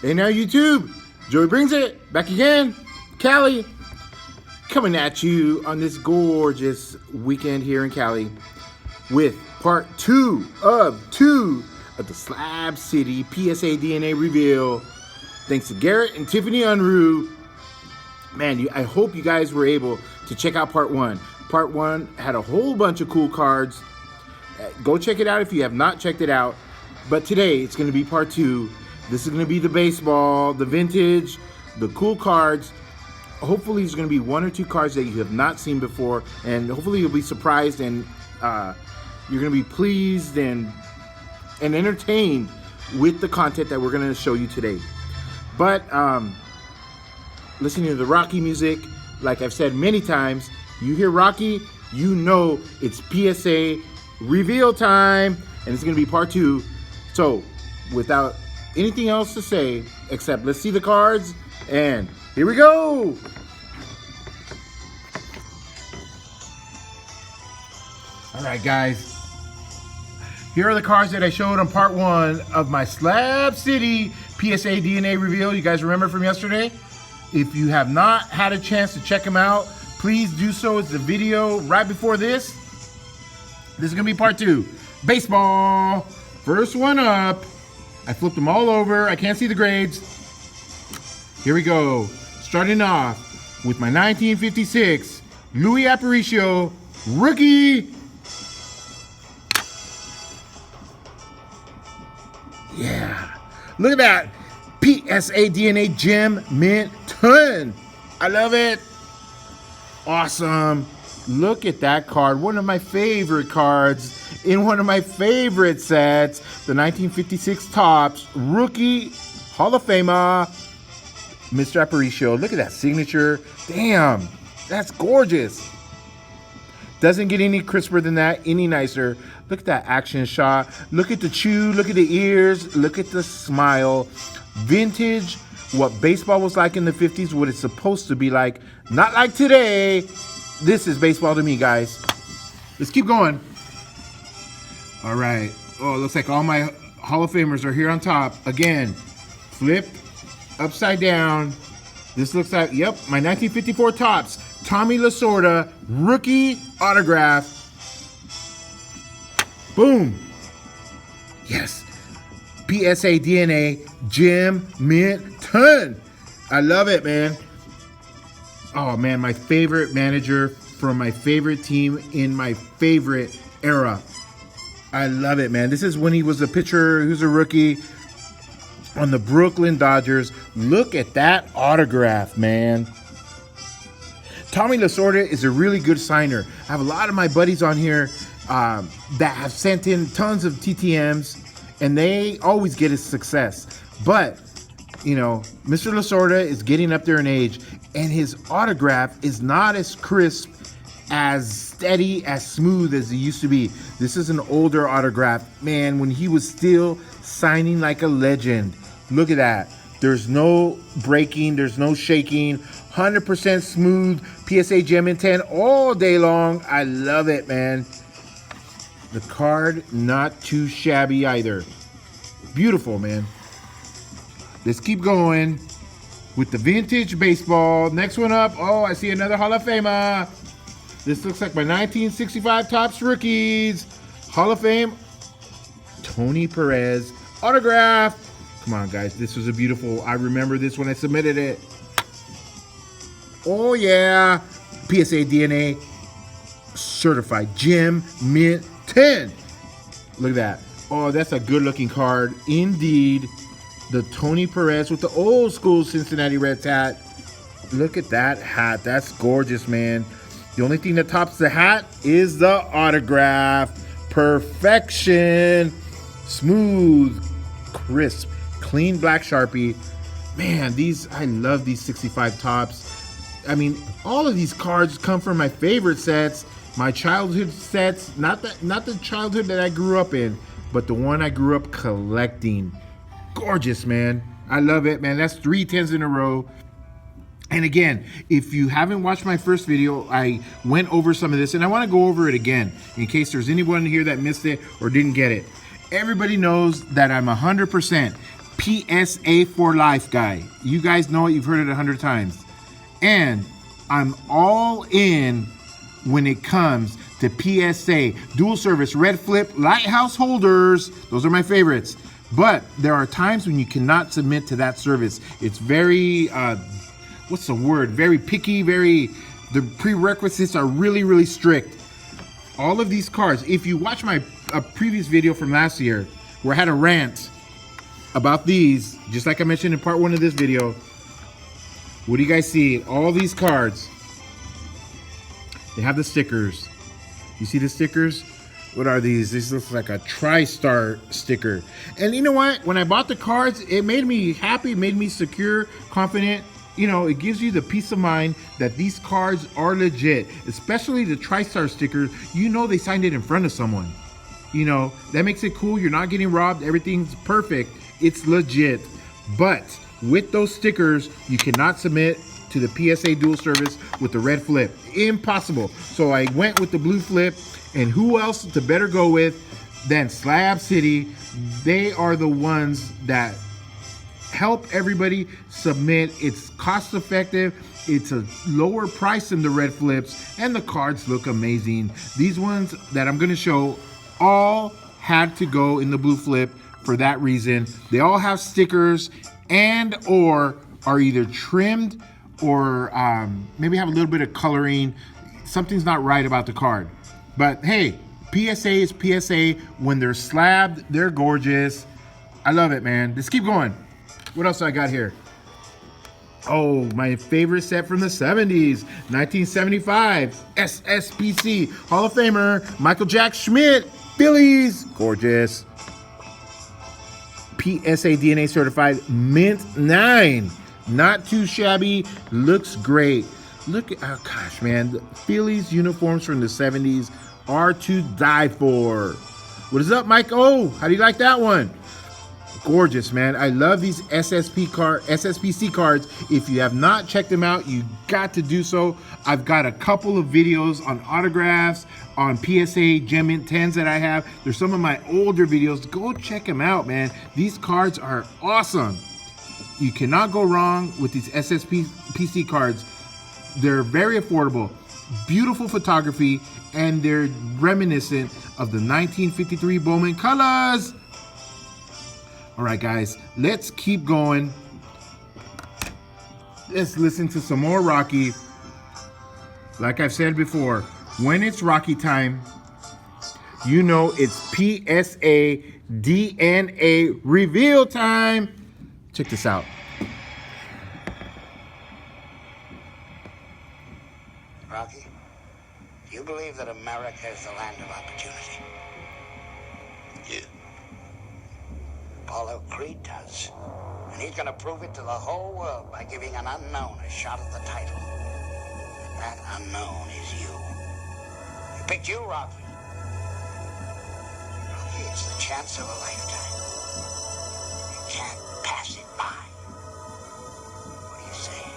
Hey now YouTube, Joey brings it back again. Cali, coming at you on this gorgeous weekend here in Cali with part two of the Slab City PSA DNA reveal. Thanks to Garrett and Tiffany Unruh. Man, I hope you guys were able to check out part one. Part one had a whole bunch of cool cards. Go check it out if you have not checked it out. But today it's going to be part two. This is going to be the baseball, the vintage, the cool cards. Hopefully there's going to be one or two cards that you have not seen before, and hopefully you'll be surprised and you're going to be pleased and entertained with the content that we're going to show you today. But listening to the Rocky music, like I've said many times, you hear Rocky, you know it's PSA reveal time, and it's going to be part two. So without anything else to say except let's see the cards, and here we go. All right, guys, here are the cards that I showed on part one of my Slab City PSA DNA reveal. You guys remember from yesterday? If you have not had a chance to check them out, please do so. It's the video right before this. This is gonna be part two. Baseball, first one up. I flipped them all over. I can't see the grades. Here we go. Starting off with my 1956 Luis Aparicio rookie. Yeah. Look at that. PSA DNA Gem Mint Ton. I love it. Awesome. Look at that card. One of my favorite cards in one of my favorite sets. The 1956 Topps Rookie Hall of Famer, Mr. Aparicio. Look at that signature. Damn, that's gorgeous. Doesn't get any crisper than that, any nicer. Look at that action shot. Look at the chew. Look at the ears. Look at the smile. Vintage, what baseball was like in the 50s, what it's supposed to be like. Not like today. This is baseball to me, guys. Let's keep going. All right. Oh, it looks like all my Hall of Famers are here on top. Again, flip upside down. This looks like, yep, my 1954 Topps Tommy Lasorda rookie autograph. Boom. Yes. PSA DNA Gem Mint Ton. I love it, man. Oh, man, my favorite manager from my favorite team in my favorite era. I love it, man. This is when he was a pitcher who's a rookie on the Brooklyn Dodgers. Look at that autograph, man. Tommy Lasorda is a really good signer. I have a lot of my buddies on here that have sent in tons of TTMs, and they always get a success. But, you know, Mr. Lasorda is getting up there in age, and his autograph is not as crisp, as steady, as smooth as it used to be. This is an older autograph. Man, when he was still signing like a legend. Look at that. There's no breaking, there's no shaking. 100% smooth PSA Gem in 10 all day long. I love it, man. The card, not too shabby either. Beautiful, man. Let's keep going with the vintage baseball. Next one up. Oh, I see another Hall of Famer. This looks like my 1965 Topps Rookies Hall of Fame Tony Perez autograph. Come on, guys. This was a beautiful. I remember this when I submitted it. Oh, yeah. PSA DNA certified Gem Mint 10. Look at that. Oh, that's a good looking card indeed. The Tony Perez with the old school Cincinnati Reds hat. Look at that hat. That's gorgeous, man. The only thing that tops the hat is the autograph. Perfection. Smooth, crisp, clean black Sharpie. Man, I love these 65 Topps. I mean, all of these cards come from my favorite sets, my childhood sets, not the childhood that I grew up in, but the one I grew up collecting. Gorgeous, man. I love it, man. That's 3 10s in a row. And again, if you haven't watched my first video, I went over some of this, and I want to go over it again in case there's anyone here that missed it or didn't get it. Everybody knows that I'm 100% PSA for life guy. You guys know it, you've heard it 100 times. And I'm all in when it comes to PSA, dual service, red flip, lighthouse holders. Those are my favorites. But there are times when you cannot submit to that service. It's very, what's the word? Very picky, the prerequisites are really, really strict. All of these cards, if you watch my previous video from last year, where I had a rant about these, just like I mentioned in part 1 of this video, what do you guys see? All these cards, they have the stickers. You see the stickers? What are these? This looks like a TriStar sticker. And you know what? When I bought the cards, it made me happy, made me secure, confident. You know, it gives you the peace of mind that these cards are legit, especially the TriStar sticker. You know they signed it in front of someone. You know, that makes it cool. You're not getting robbed. Everything's perfect. It's legit. But with those stickers, you cannot submit to the PSA dual service with the red flip. Impossible. So I went with the blue flip, and who else to better go with than SLAB City? They are the ones that help everybody submit. It's cost effective. It's a lower price than the red flips, and the cards look amazing. These ones that I'm going to show all had to go in the blue flip for that reason. They all have stickers and or are either trimmed or maybe have a little bit of coloring. Something's not right about the card. But hey, PSA is PSA. When they're slabbed, they're gorgeous. I love it, man. Let's keep going. What else do I got here? Oh, my favorite set from the 70s, 1975, SSPC, Hall of Famer, Michael Jack Schmidt, Phillies, gorgeous. PSA DNA certified, mint 9, not too shabby, looks great. Look at, oh gosh, man, the Phillies uniforms from the 70s are to die for. What is up, Mike? Oh, how do you like that one? Gorgeous, man. I love these SSPC cards. If you have not checked them out, you got to do so. I've got a couple of videos on autographs, on PSA Gem Mint 10s that I have. There's some of my older videos. Go check them out, man. These cards are awesome. You cannot go wrong with these SSPC cards. They're very affordable, beautiful photography, and they're reminiscent of the 1953 Bowman colors. All right, guys, let's keep going. Let's listen to some more Rocky. Like I've said before, when it's Rocky time, you know it's PSA DNA reveal time. Check this out. Rocky, do you believe that America is the land of opportunity? Yeah. Apollo Creed does. And he's gonna prove it to the whole world by giving an unknown a shot at the title. And that unknown is you. He picked you, Rocky. Rocky, it's the chance of a lifetime. You can't pass it by. What do you say?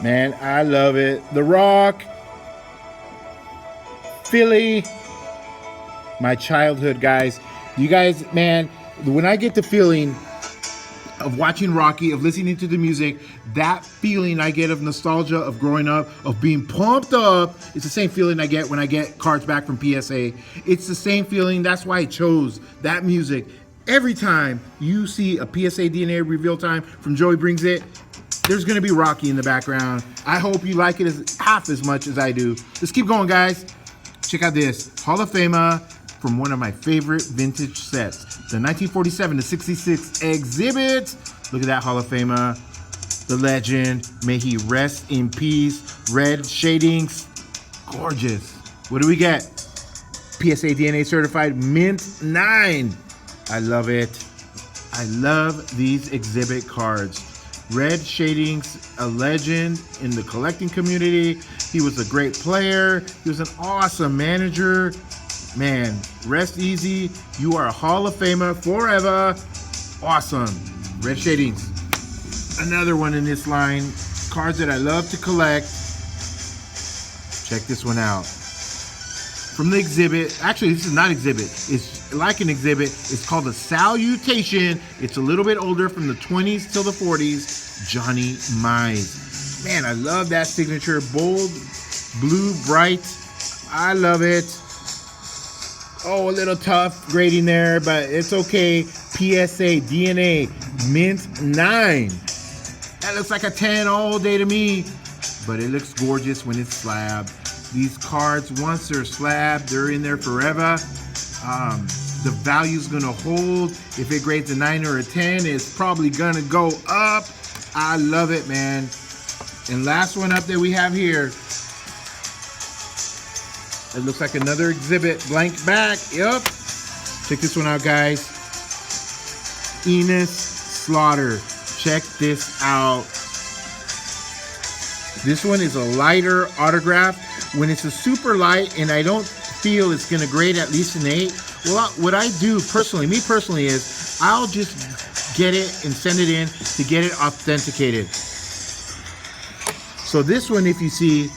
Man, I love it. The Rock, Philly, my childhood, guys. You guys, man, when I get the feeling of watching Rocky, of listening to the music, that feeling I get of nostalgia, of growing up, of being pumped up, it's the same feeling I get when I get cards back from PSA. It's the same feeling. That's why I chose that music. Every time you see a PSA DNA reveal time from Joey Brings It, there's gonna be Rocky in the background. I hope you like it as half as much as I do. Let's keep going, guys. Check out this Hall of Famer from one of my favorite vintage sets, the 1947 to 66 exhibit. Look at that Hall of Famer, the legend. May he rest in peace. Red shadings, gorgeous. What do we get? PSA DNA certified, mint 9. I love it. I love these exhibit cards. Red shadings, a legend in the collecting community. He was a great player. He was an awesome manager. Man, rest easy. You are a Hall of Famer forever. Awesome. Red shadings. Another one in this line. cards that I love to collect. Check this one out. From the exhibit, actually this is not exhibit, it's like an exhibit. It's called a Salutation. It's a little bit older, from the 20s till the 40s. Johnny Mize. Man, I love that signature. Bold, blue, bright. I love it. Oh, a little tough grading there, but it's okay. PSA DNA mint 9. That looks like a 10 all day to me, but it looks gorgeous when it's slab. These cards, once they're slab, they're in there forever. The value's gonna hold. If it grades a 9 or a 10, it's probably gonna go up. I love it, man. And last one up that we have here. It looks like another exhibit, blank back. Yep. Check this one out, guys. Enos Slaughter. Check this out. This one is a lighter autograph. When it's a super light and I don't feel it's gonna grade at least an 8, well, what I do personally, me personally, is I'll just get it and send it in to get it authenticated. So this one, if you see,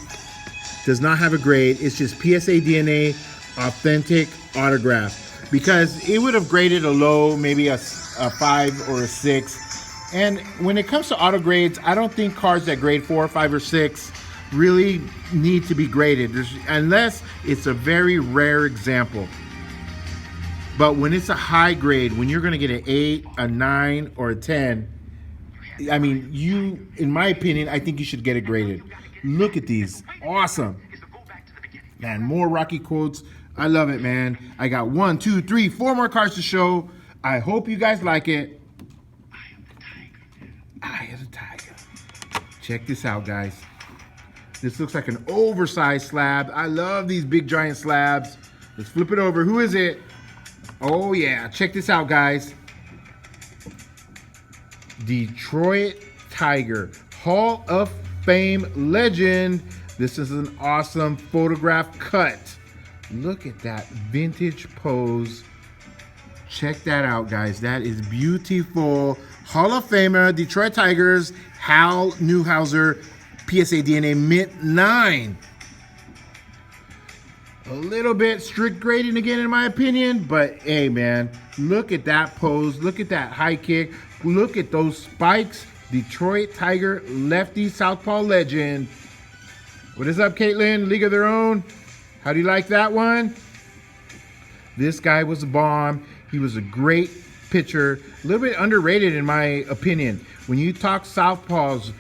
does not have a grade. It's just PSA DNA authentic autograph, because it would have graded a low, maybe a 5 or a 6. And when it comes to auto grades, I don't think cards that grade 4, 5, or 6 really need to be graded, unless it's a very rare example. But when it's a high grade, when you're going to get an 8, a 9, or a 10, I mean, in my opinion, I think you should get it graded. Look at these. Awesome. Man, more Rocky quotes. I love it, man. I got 1, 2, 3, 4 more cards to show. I hope you guys like it. Eye of the Tiger. Check this out, guys. This looks like an oversized slab. I love these big giant slabs. Let's flip it over. Who is it? Oh yeah, check this out, guys. Detroit Tiger, Hall of Fame legend. This is an awesome photograph cut. Look at that vintage pose. Check that out, guys. That is beautiful. Hall of Famer, Detroit Tigers, Hal Newhouser, PSA DNA mint 9. A little bit strict grading again, in my opinion, but hey, man, look at that pose. Look at that high kick. Look at those spikes. Detroit Tiger, lefty southpaw legend. What is up, Caitlin? League of Their Own. How do you like that one? This guy was a bomb. He was a great pitcher. A little bit underrated, in my opinion. When you talk southpaws,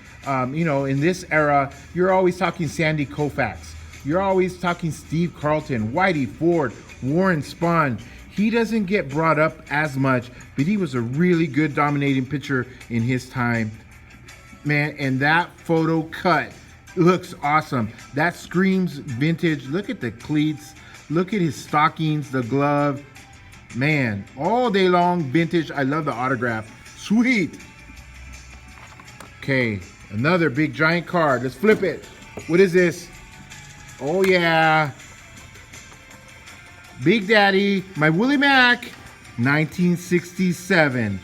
you know, in this era, you're always talking Sandy Koufax. You're always talking Steve Carlton, Whitey Ford, Warren Spahn. He doesn't get brought up as much, but he was a really good dominating pitcher in his time. Man, and that photo cut looks awesome. That screams vintage. Look at the cleats. Look at his stockings, the glove. Man, all day long vintage. I love the autograph. Sweet. Okay, another big giant card. Let's flip it. What is this? Oh yeah. Big Daddy, my Willie Mack, 1967.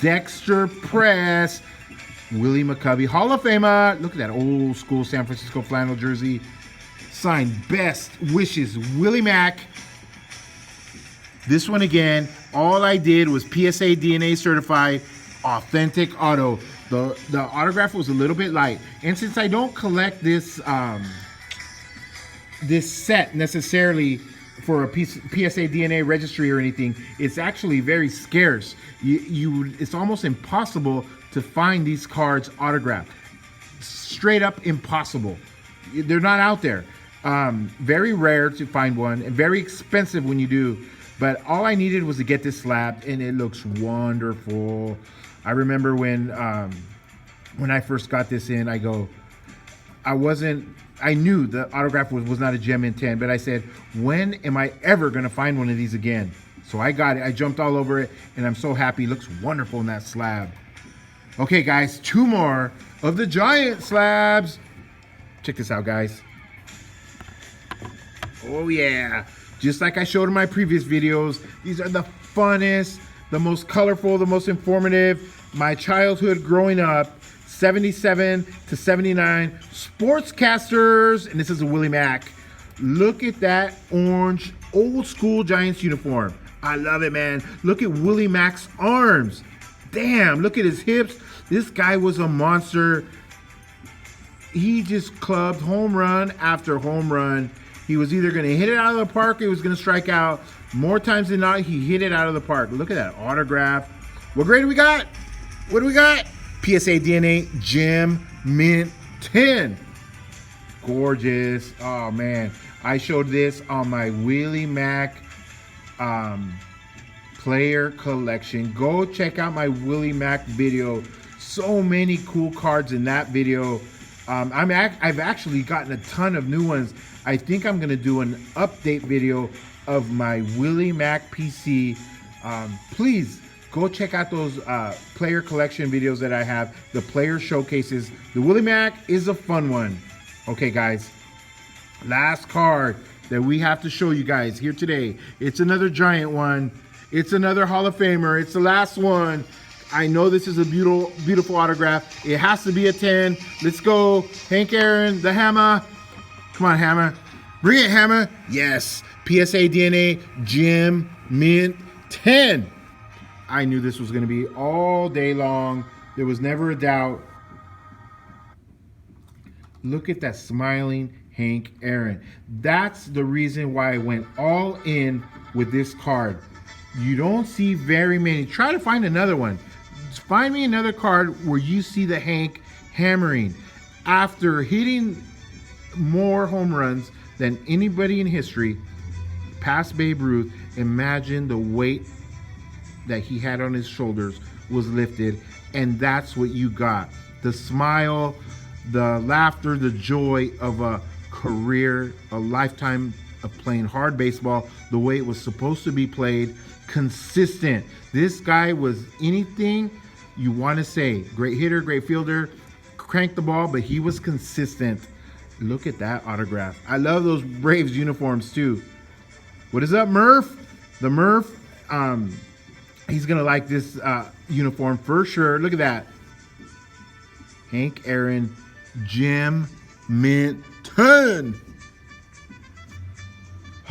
Dexter Press, Willie McCovey, Hall of Famer. Look at that old school San Francisco flannel jersey. Signed, best wishes, Willie Mack. This one again, all I did was PSA DNA certified, authentic auto. The autograph was a little bit light. And since I don't collect this this set necessarily for a PSA DNA registry or anything, it's actually very scarce. It's almost impossible to find these cards autographed. Straight up impossible. They're not out there. Very rare to find one, and very expensive when you do. But all I needed was to get this slab, and it looks wonderful. I remember when I first got this in, I knew the autograph was not a gem in 10, but I said, when am I ever going to find one of these again? So I got it. I jumped all over it, and I'm so happy. It looks wonderful in that slab. Okay, guys, 2 more of the giant slabs. Check this out, guys. Oh, yeah. Just like I showed in my previous videos, these are the funnest, the most colorful, the most informative. My childhood growing up, 77 to 79 Sportscasters, and this is a Willie Mack. Look at that orange old school Giants uniform. I love it, man. Look at Willie Mack's arms. Damn, look at his hips. This guy was a monster. He just clubbed home run after home run. He was either going to hit it out of the park or he was going to strike out. More times than not, he hit it out of the park. Look at that autograph. What grade do we got? What do we got? PSA DNA Gem Mint 10. Gorgeous. Oh, man. I showed this on my Willie Mack player collection. Go check out my Willie Mack video. So many cool cards in that video. I've actually gotten a ton of new ones. I think I'm gonna do an update video of my Willie Mack PC. Please go check out those player collection videos that I have, the player showcases. The Willie Mack is a fun one. Okay, guys, last card that we have to show you guys here today. It's another Giant one. It's another Hall of Famer. It's the last one. I know this is a beautiful, beautiful autograph. It has to be a 10. Let's go. Hank Aaron, the Hammer. Come on, Hammer. Bring it, Hammer. Yes. PSA DNA, Gem Mint 10. I knew this was going to be all day long. There was never a doubt. Look at that smiling Hank Aaron. That's the reason why I went all in with this card. You don't see very many. Try to find another one. Find me another card where you see the Hank hammering. After hitting more home runs than anybody in history, past Babe Ruth, imagine the weight that he had on his shoulders was lifted, and that's what you got. The smile, the laughter, the joy of a career, a lifetime of playing hard baseball the way it was supposed to be played, consistent. This guy was anything you want to say. Great hitter, great fielder, cranked the ball, but he was consistent. Look at that autograph. I love those Braves uniforms too. What is up, Murph? The Murph, he's gonna like this uniform for sure. Look at that. Hank Aaron, Gem Mint 10.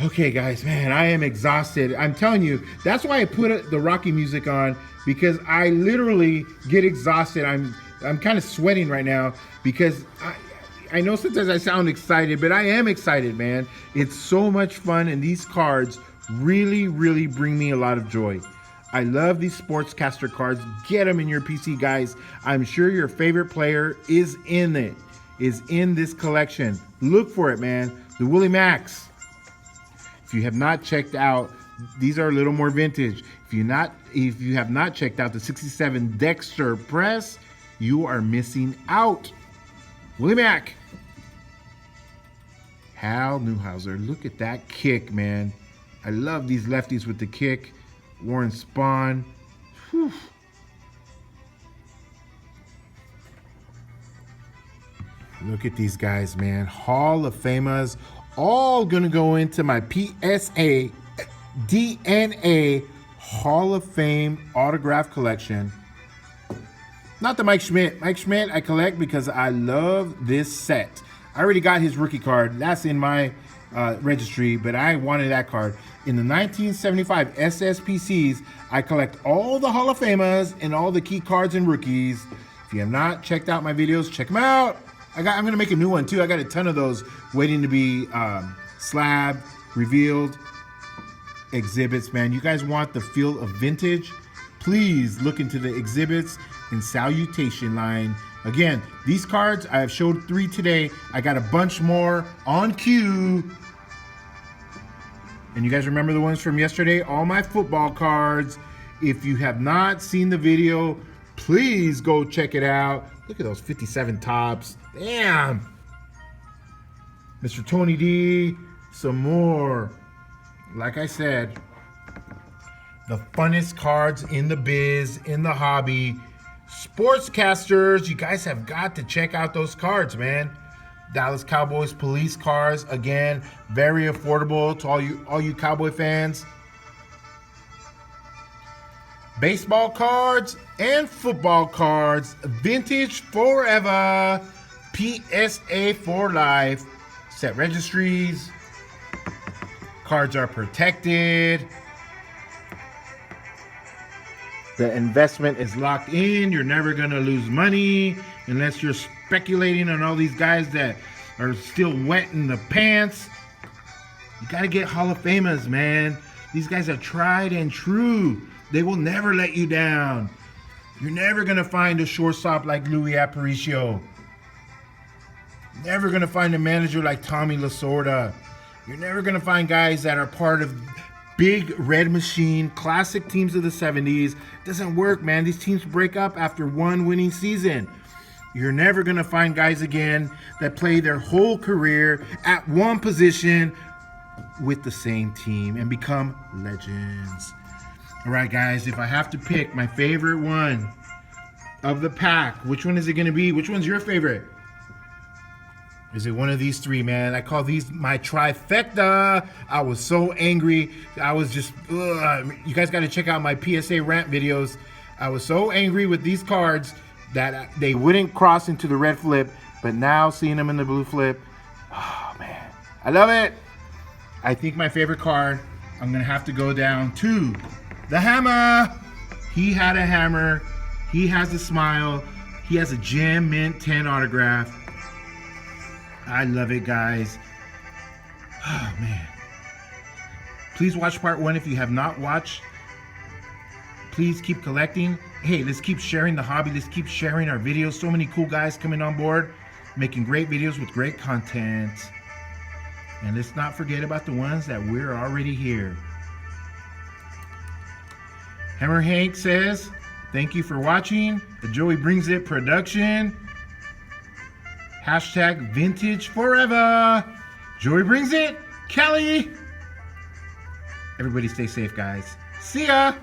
Okay, guys, man, I am exhausted. I'm telling you, that's why I put the Rocky music on, because I literally get exhausted. I'm kind of sweating right now because I know sometimes I sound excited, but I am excited, man. It's so much fun, and these cards really, really bring me a lot of joy. I love these Sportscaster cards. Get them in your PC, guys. I'm sure your favorite player is in this collection. Look for it, man. The Willie Macks. If you have not checked out, these are a little more vintage. If you have not checked out the 67 Dexter Press, you are missing out. Willie Mack. Hal Newhouser. Look at that kick, man. I love these lefties with the kick. Warren Spahn. Whew. Look at these guys, man. Hall of Famers. All gonna go into my PSA DNA Hall of Fame autograph collection. Not the Mike Schmidt. Mike Schmidt I collect because I love this set. I already got his rookie card. That's in my registry, but I wanted that card. In the 1975 SSPCs, I collect all the Hall of Famers and all the key cards and rookies. If you have not checked out my videos, check them out. I'm gonna make a new one too. I got a ton of those waiting to be slab, revealed, exhibits, man. You guys want the feel of vintage? Please look into the exhibits and salutation line. Again, these cards, I have showed 3 today. I got a bunch more on queue. And you guys remember the ones from yesterday? All my football cards. If you have not seen the video, please go check it out. Look at those 57 tops. Damn. Mr. Tony D, some more. Like I said, the funnest cards in the biz, in the hobby. Sportscasters, you guys have got to check out those cards, man. Dallas Cowboys police cars, again, very affordable to all you Cowboy fans. Baseball cards and football cards. Vintage forever. PSA for life. Set registries. Cards are protected. The investment is locked in. You're never going to lose money unless you're speculating on all these guys that are still wet in the pants. You got to get Hall of Famers, man. These guys are tried and true. They will never let you down. You're never going to find a shortstop like Louis Aparicio. Never going to find a manager like Tommy Lasorda. You're never going to find guys that are part of big red machine, classic teams of the 70s. Doesn't work, man. These teams break up after one winning season. You're never going to find guys again that play their whole career at one position with the same team and become legends. All right, guys, if I have to pick my favorite one of the pack, which one is it going to be? Which one's your favorite? Is it one of these three, man? I call these my trifecta. I was so angry. I was just, you guys got to check out my PSA rant videos. I was so angry with these cards that they wouldn't cross into the red flip, but now seeing them in the blue flip, oh, man. I love it. I think my favorite card, I'm going to have to go down to the hammer. He had a hammer. He has a smile. He has a Gem Mint 10 autograph. I love it, guys. Oh, man. Please watch part 1 if you have not watched. Please keep collecting. Hey, let's keep sharing the hobby. Let's keep sharing our videos. So many cool guys coming on board, making great videos with great content. And let's not forget about the ones that we're already here. Hammer Hank says, thank you for watching. The Joey Brings It production. Hashtag vintage forever. Joey Brings It. Kelly. Everybody stay safe, guys. See ya.